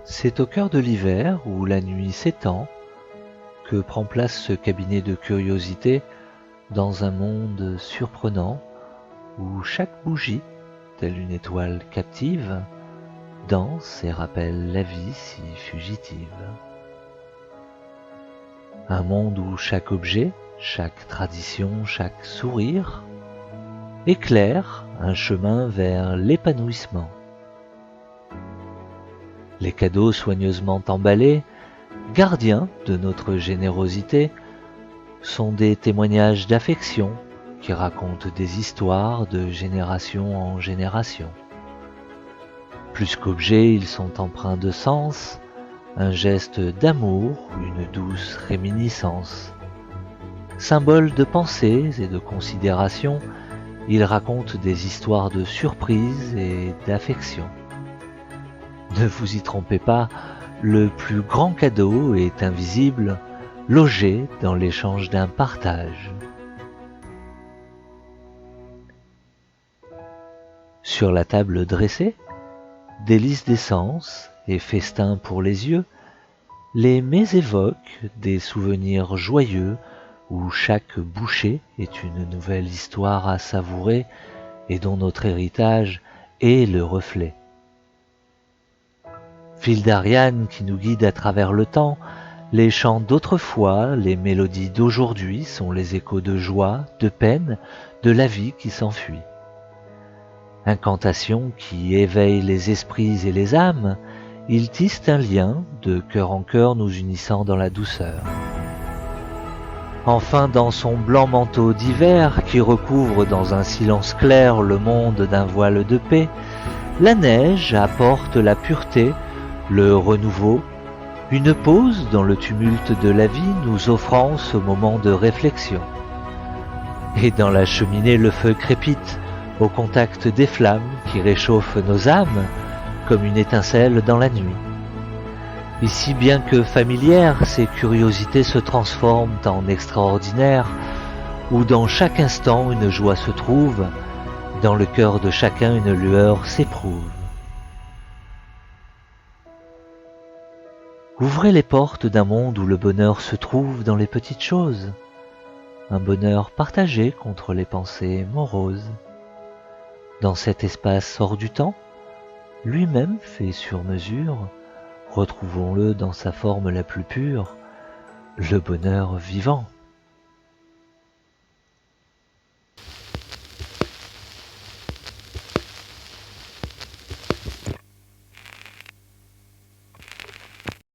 C'est au cœur de l'hiver où la nuit s'étend que prend place ce cabinet de curiosité dans un monde surprenant où chaque bougie, telle une étoile captive, danse et rappelle la vie si fugitive. Un monde où chaque objet, chaque tradition, chaque sourire éclaire un chemin vers l'épanouissement. Les cadeaux soigneusement emballés, gardiens de notre générosité, sont des témoignages d'affection qui racontent des histoires de génération en génération. Plus qu'objets, ils sont empreints de sens, un geste d'amour, une douce réminiscence. Symboles de pensées et de considération, ils racontent des histoires de surprise et d'affection. Ne vous y trompez pas, le plus grand cadeau est invisible, logé dans l'échange d'un partage. Sur la table dressée, délices d'essence et festins pour les yeux, les mets évoquent des souvenirs joyeux où chaque bouchée est une nouvelle histoire à savourer et dont notre héritage est le reflet. Fil d'Ariane qui nous guide à travers le temps, les chants d'autrefois, les mélodies d'aujourd'hui sont les échos de joie, de peine, de la vie qui s'enfuit. Incantations qui éveillent les esprits et les âmes, ils tissent un lien de cœur en cœur nous unissant dans la douceur. Enfin dans son blanc manteau d'hiver qui recouvre dans un silence clair le monde d'un voile de paix, la neige apporte la pureté, le renouveau, une pause dans le tumulte de la vie nous offrant ce moment de réflexion. Et dans la cheminée le feu crépite au contact des flammes qui réchauffent nos âmes comme une étincelle dans la nuit. Ici, bien que familières, ces curiosités se transforment en extraordinaires, où dans chaque instant une joie se trouve, dans le cœur de chacun une lueur s'éprouve. Ouvrez les portes d'un monde où le bonheur se trouve dans les petites choses, un bonheur partagé contre les pensées moroses. Dans cet espace hors du temps, lui-même fait sur mesure, retrouvons-le dans sa forme la plus pure, le bonheur vivant.